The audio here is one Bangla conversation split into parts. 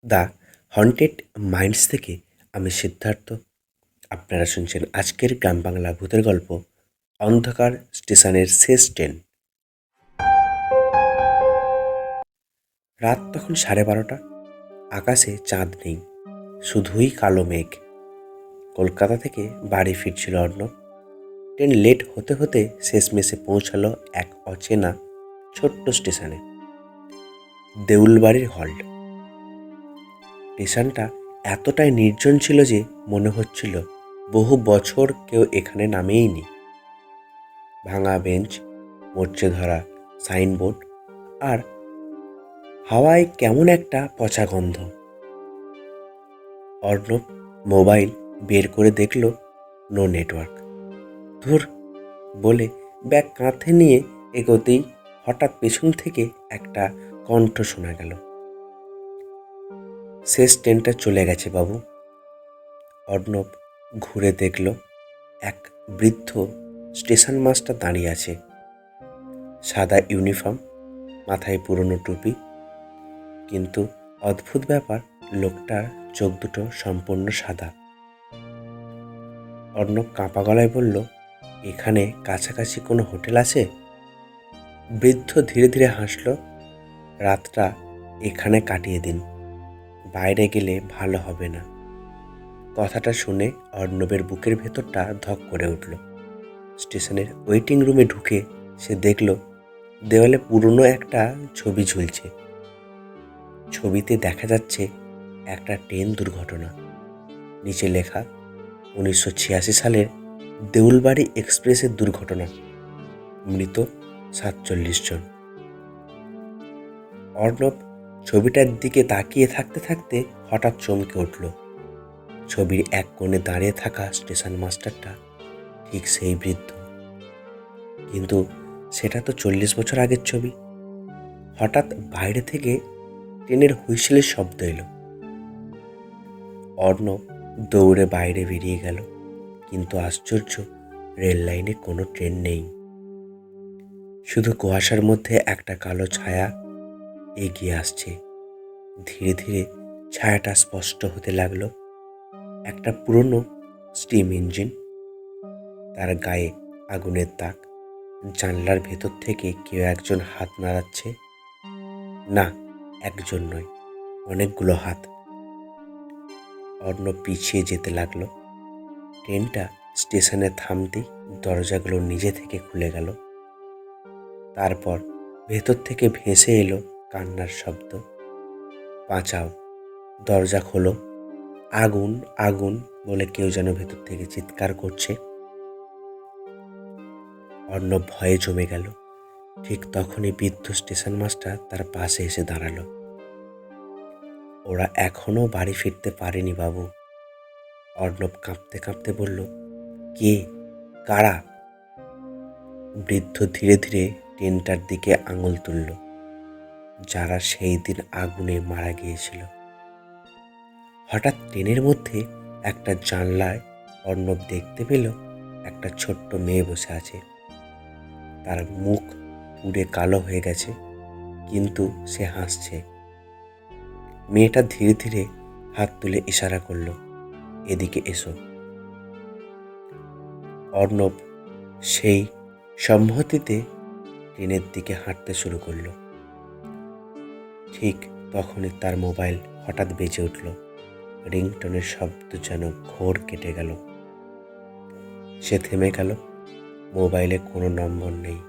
দ্য হন্টেড মাইন্ডস থেকে আমি সিদ্ধার্থ। আপনারা শুনছেন আজকের গ্রাম বাংলা ভূতের গল্প, অন্ধকার স্টেশনের শেষ ট্রেন। রাত তখন 12:30। আকাশে চাঁদ নেই, শুধুই কালো মেঘ। কলকাতা থেকে বাড়ি ফিরছিল অর্ণব। ট্রেন লেট হতে হতে শেষমেশে পৌঁছালো এক অচেনা ছোট্ট স্টেশনে, দেউলবাড়ির হল্ট। স্টেশনটা এতটাই নির্জন ছিল যে মনে হচ্ছিল বহু বছর কেউ এখানে নামেইনি। ভাঙা বেঞ্চ, মরচে ধরা সাইনবোর্ড, আর হাওয়ায় কেমন একটা পচা গন্ধ। অর্ণব মোবাইল বের করে দেখল নো নেটওয়ার্ক। ধুর বলে ব্যাগ কাঁধে নিয়ে এগোতেই হঠাৎ পেছন থেকে একটা কণ্ঠ শোনা গেল, শেষ ট্রেনটা চলে গেছে বাবু। অর্ণব ঘুরে দেখল এক বৃদ্ধ স্টেশন মাস্টার দাঁড়িয়ে আছে। সাদা ইউনিফর্ম, মাথায় পুরনো টুপি, কিন্তু অদ্ভুত ব্যাপার, লোকটার চোখ দুটো সম্পূর্ণ সাদা। অর্ণব কাঁপা গলায় বলল, এখানে কাছাকাছি কোনো হোটেল আছে? বৃদ্ধ ধীরে ধীরে হাসল, রাতটা এখানে কাটিয়ে দিন, বাইরে গেলে ভালো হবে না। কথাটা শুনে অর্ণবের বুকের ভেতরটা ধক করে উঠল। স্টেশনের ওয়েটিং রুমে ঢুকে সে দেখল দেওয়ালে পুরনো একটা ছবি ঝুলছে। ছবিতে দেখা যাচ্ছে একটা ট্রেন দুর্ঘটনা। নিচে লেখা 1986 সালের দেউলবাড়ি এক্সপ্রেসের দুর্ঘটনা, মৃত 47 জন। অর্ণব ছবিটার দিকে তাকিয়ে থাকতে থাকতে হঠাৎ চমকে উঠল। ছবির এক কোণে দাঁড়িয়ে থাকা স্টেশন মাস্টারটা ঠিক সেই বৃদ্ধ, কিন্তু সেটা তো 40 বছর আগের ছবি। হঠাৎ বাইরে থেকে ট্রেনের হুইসেলের শব্দ এলো। অর্ণব দৌড়ে বাইরে বেরিয়ে গেল, কিন্তু আশ্চর্য, রেল লাইনে কোনো ট্রেন নেই। শুধু কুয়াশার মধ্যে একটা কালো ছায়া এগিয়ে আসছে। ধীরে ধীরে ছায়াটা স্পষ্ট হতে লাগলো। একটা পুরনো স্টিম ইঞ্জিন, তার গায়ে আগুনের দাগ। জানলার ভেতর থেকে কেউ একজন হাত নাড়াচ্ছে। না, একজন নয়, অনেকগুলো হাত। অর্ণব পিছিয়ে যেতে লাগলো। ট্রেনটা স্টেশনে থামতেই দরজাগুলো নিজে থেকে খুলে গেল। তারপর ভেতর থেকে ভেসে এলো কান্নার শব্দ। বাঁচাও, দরজা খোলো, আগুন আগুন বলে কেউ যেন ভেতর থেকে চিৎকার করছে। অর্ণব ভয়ে জমে গেল। ঠিক তখনই বৃদ্ধ স্টেশন মাস্টার তার পাশে এসে দাঁড়ালো। ওরা এখনো বাড়ি ফিরতে পারেনি বাবু। অর্ণব কাঁপতে কাঁপতে বলল, কে, কারা? বৃদ্ধ ধীরে ধীরে ট্রেনটার দিকে আঙুল তুলল, যারা সেই দিন আগুনে মারা গিয়েছিল। হঠাৎ ট্রেনের মধ্যে একটা জানলায় অর্ণব দেখতে পেল একটা ছোট্ট মেয়ে বসে আছে। তার মুখ পুড়ে কালো হয়ে গেছে, কিন্তু সে হাসছে। মেয়েটা ধীরে ধীরে হাত তুলে ইশারা করলো, এদিকে এসো। অর্ণব সেই সম্মতিতে ট্রেনের দিকে হাঁটতে শুরু করলো। ঠিক তখনই তার মোবাইল হঠাৎ বেজে উঠল। রিংটোনের শব্দ যেন ঘোর কেটে গেল। সে থেমে গেল। মোবাইলে কোনো নম্বর নেই।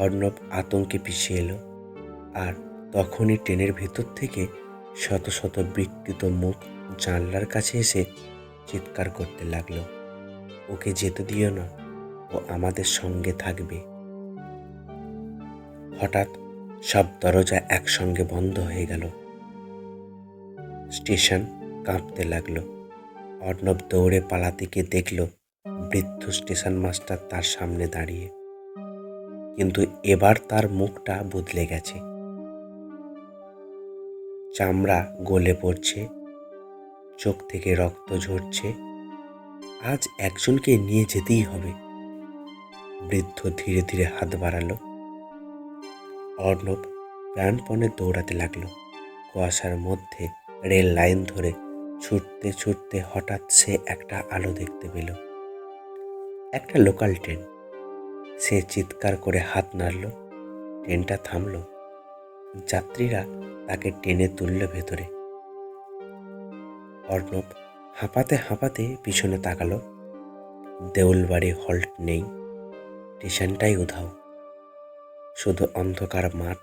অর্ণব আতঙ্কে পিছিয়ে এলো, আর তখনই ট্রেনের ভেতর থেকে শত শত বিকৃত মুখ জানলার কাছে এসে চিৎকার করতে লাগলো, ওকে যেতে দিও না, ও আমাদের সঙ্গে থাকবে। হঠাৎ সব দরজা একসঙ্গে বন্ধ হয়ে গেল। স্টেশন কাঁপতে লাগলো। অর্ণব দৌড়ে পালাতে গিয়ে দেখল বৃদ্ধ স্টেশন মাস্টার তার সামনে দাঁড়িয়ে, কিন্তু এবার তার মুখটা বদলে গেছে। চামড়া গলে পড়ছে, চোখ থেকে রক্ত ঝরছে। আজ একজনকে নিয়ে যেতেই হবে। বৃদ্ধ ধীরে ধীরে হাত বাড়ালো। অর্ণব প্রাণপণে দৌড়াতে লাগলো। কুয়াশার মধ্যে রেল লাইন ধরে ছুটতে ছুটতে হঠাৎ সে একটা আলো দেখতে পেল। একটা লোকাল ট্রেন। সে চিৎকার করে হাত নাড়ল। ট্রেনটা থামল। যাত্রীরা তাকে টেনে তুলল ভেতরে। অর্ণব হাঁপাতে হাঁপাতে পিছনে তাকালো। দেউলবাড়ি হল্ট নেই, স্টেশনটাই উধাও, শুধু অন্ধকার মাঠ।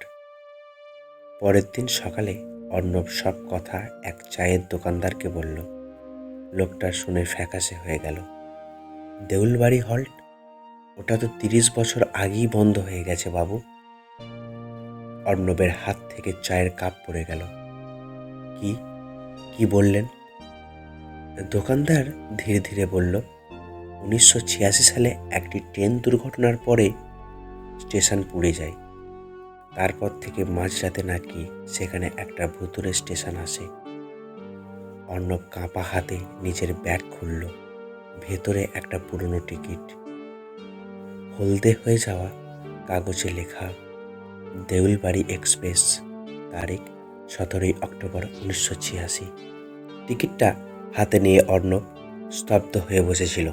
পরের দিন সকালে অর্ণব সব কথা এক চায়ের দোকানদারকে বলল। লোকটা শুনে ফ্যাকাশে হয়ে গেল। দেউলবাড়ি হল্ট? ওটা তো 30 বছর আগেই বন্ধ হয়ে গেছে বাবু। অর্ণবের হাত থেকে চায়ের কাপ পড়ে গেল। কি কি বললেন? দোকানদার ধীরে ধীরে বলল, 1986 সালে একটি ট্রেন দুর্ঘটনার পরে স্টেশন পুড়ে যায়। তারপর থেকে মাঝরাতে নাকি সেখানে একটা ভুতুড়ে স্টেশন আসে। অর্ণব কাঁপা হাতে নিজের ব্যাগ খুলল। ভেতরে একটা পুরনো টিকিট, হলদে হয়ে যাওয়া কাগজে লেখা দেউলবাড়ি এক্সপ্রেস, তারিখ 17 অক্টোবর 1986। টিকিটটা হাতে নিয়ে অর্ণব স্তব্ধ হয়ে বসেছিল।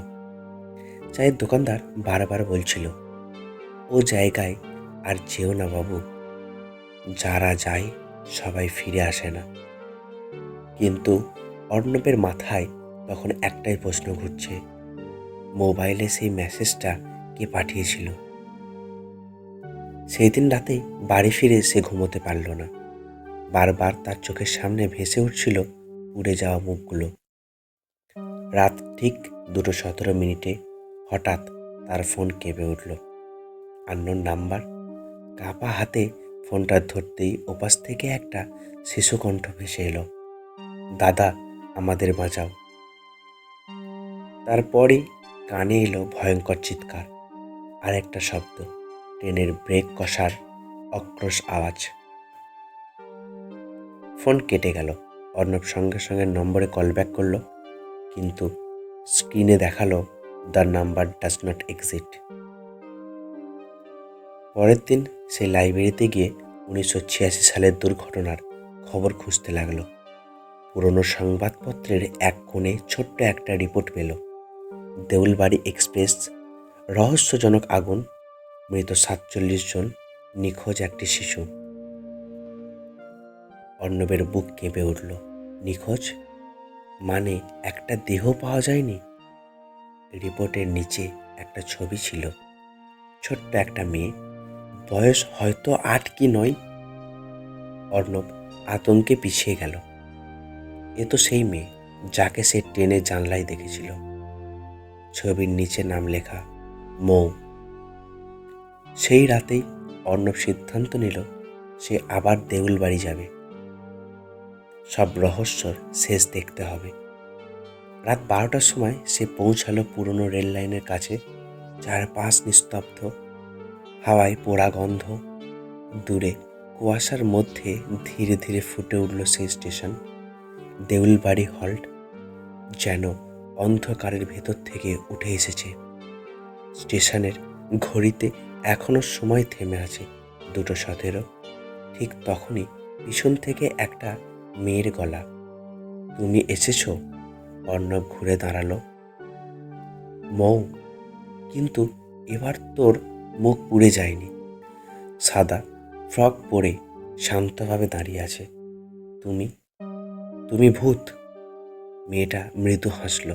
চায়ের দোকানদার বারবার বলছিল, ও জায়গায় আর যেও না বাবু, যারা যায় সবাই ফিরে আসে না। কিন্তু অর্ণবের মাথায় তখন একটাই প্রশ্ন ঘুরছে, মোবাইলে সেই মেসেজটা কে পাঠিয়েছিল? সেই দিন রাতে বাড়ি ফিরে সে ঘুমোতে পারল না। বারবার তার চোখের সামনে ভেসে উঠছিল পুড়ে যাওয়া মুখগুলো। রাত ঠিক 2:17 হঠাৎ তার ফোন কেঁপে উঠল। Unknown number. কাঁপা হাতে ফোনটা ধরতেই ওপাশ থেকে একটা শিশুকণ্ঠ ভেসে এলো, দাদা, আমাদের বাঁচাও। তারপরই কানে এলো ভয়ঙ্কর চিৎকার আর একটা শব্দ, ট্রেনের ব্রেক কষার অক্রোশ আওয়াজ। ফোন কেটে গেল। অর্ণব সঙ্গে সঙ্গে নম্বরে কল ব্যাক করলো, কিন্তু স্ক্রিনে দেখালো, the number does not exist. পরের দিন সে লাইব্রেরিতে গিয়ে 1986 সালের দুর্ঘটনার খবর খুঁজতে লাগলো। পুরনো সংবাদপত্রের এক কোণে ছোট্ট একটা রিপোর্ট পেল, দেউলবাড়ি এক্সপ্রেস, রহস্যজনক আগুন, মৃত 47 জন, নিখোঁজ একটি শিশু। অর্ণবের বুক কেঁপে উঠল। নিখোঁজ মানে একটা দেহ পাওয়া যায়নি? রিপোর্টের নিচে একটা ছবি ছিল, ছোট্ট একটা মেয়ে, বয়স হয়তো 8 কি 9। অর্ণব আতঙ্কে পিছিয়ে গেল। এ তো সেই মেয়ে যাকে সে ট্রেনের জানলায় দেখেছিল। ছবির নিচে নাম লেখা, মৌ। সেই রাতেই অর্ণব সিদ্ধান্ত নিল সে আবার দেউলবাড়ি যাবে। সব রহস্যর শেষ দেখতে হবে। রাত 12টার সময় সে পৌঁছালো পুরনো রেল লাইনের কাছে। চারপাশ নিস্তব্ধ, হাওয়ায় পোড়া গন্ধ। দূরে কুয়াশার মধ্যে ধীরে ধীরে ফুটে উঠল সেই স্টেশন, দেউলবাড়ি হল্ট, যেন অন্ধকারের ভেতর থেকে উঠে এসেছে। স্টেশনের ঘড়িতে এখনো সময় থেমে আছে, 2:17। ঠিক তখনই পিছন থেকে একটা মেয়ের গলা, তুমি এসেছো? অর্ণব ঘুরে দাঁড়ালো। মৌ, কিন্তু এবার তোর মুখ পুড়ে যায়নি। সাদা ফ্রক পরে শান্তভাবে দাঁড়িয়ে আছে। তুমি তুমি ভূত। মেয়েটা মৃদু হাসল।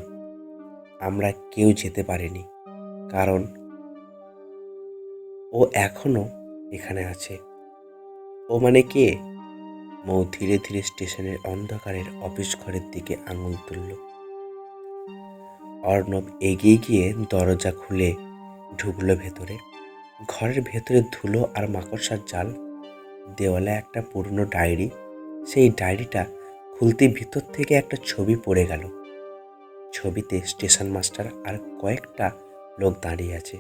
আমরা কেউ যেতে পারিনি, কারণ ও এখনো এখানে আছে। ও মানে কে? মৌ ধীরে ধীরে স্টেশনের অন্ধকারের অফিস ঘরের দিকে আঙুল তুলল। অর্ণব এগিয়ে গিয়ে দরজা খুলে ঢুকলো ভেতরে। ঘরের ভেতরে ধুলো আর মাকড়সার জাল। দেওয়ালে একটা পুরনো ডায়েরি। সেই ডায়েরিটা খুলতে ভিতর থেকে একটা ছবি পড়ে গেল। ছবিতে স্টেশন মাস্টার আর কয়েকটা লোক দাঁড়িয়ে আছে,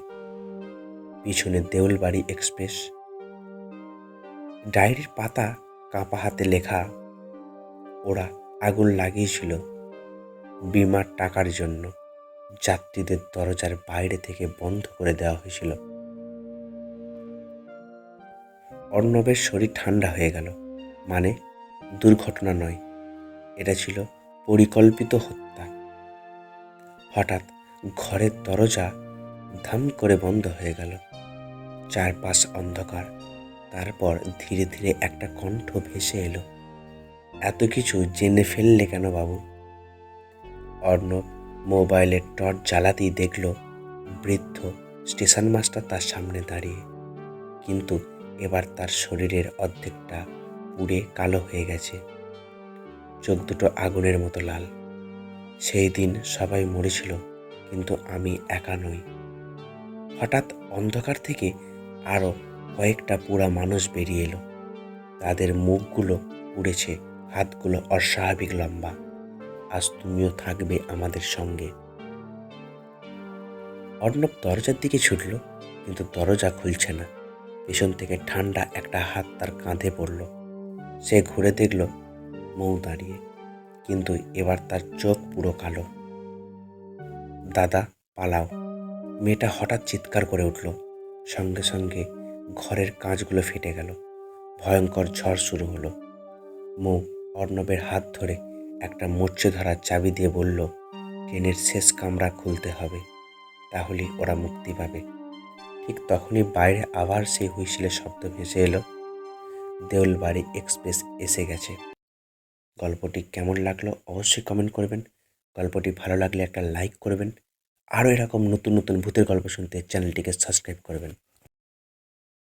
পিছনে দেউলবাড়ি এক্সপ্রেস। ডায়েরির পাতা কাঁপা হাতে লেখা, ওরা আগুন লাগিয়েছিল বিমার টাকার জন্য, যাত্রীদের দরজার বাইরে থেকে বন্ধ করে দেওয়া হয়েছিল। অর্ণবের শরীর ঠান্ডা হয়ে গেল। মানে দুর্ঘটনা নয়, এটা ছিল পরিকল্পিত হত্যা। হঠাৎ ঘরের দরজা ধাম করে বন্ধ হয়ে গেল। চারপাশ অন্ধকার। তারপর ধীরে ধীরে একটা কণ্ঠ ভেসে এলো, এত কিছু জেনে ফেললে কেন বাবু? অর্ণব মোবাইলের টর্চ জ্বালাতেই দেখল বৃদ্ধ স্টেশন মাস্টার তার সামনে দাঁড়িয়ে। কিন্তু এবার তার শরীরের অর্ধেকটা পুড়ে কালো হয়ে গেছে, চোখ দুটো আগুনের মতো লাল। সেই দিন সবাই মরেছিল, কিন্তু আমি একা নই। হঠাৎ অন্ধকার থেকে আরও কয়েকটা পোড়া মানুষ বেরিয়ে এলো। তাদের মুখগুলো পুড়েছে, হাতগুলো অস্বাভাবিক লম্বা। আজ তুমিও থাকবে আমাদের সঙ্গে। অর্ণব দরজার দিকে ছুটল, কিন্তু দরজা খুলছে না। পেছন থেকে ঠান্ডা একটা হাত তার কাঁধে পড়ল। সে ঘুরে দেখল মৌ দাঁড়িয়ে, কিন্তু এবার তার চোখ পুরো কালো। দাদা, পালাও! মেয়েটা হঠাৎ চিৎকার করে উঠল। সঙ্গে সঙ্গে ঘরের কাঁচগুলো ফেটে গেল। ভয়ঙ্কর ঝড় শুরু হলো। মৌ অর্ণবের হাত ধরে একটা মরচে ধরার চাবি দিয়ে বলল, ট্রেনের শেষ কামরা খুলতে হবে, তাহলেই ওরা মুক্তি পাবে। ঠিক তখনই বাইরে আবার সেই হুইসেলের শব্দ ভেসে এলো। দেউলবাড়ি এক্সপ্রেস এসে গেছে। গল্পটি কেমন লাগলো অবশ্যই কমেন্ট করবেন। গল্পটি ভালো লাগলে একটা লাইক করবেন। আরও এরকম নতুন নতুন ভূতের গল্প শুনতে চ্যানেলটিকে সাবস্ক্রাইব করবেন।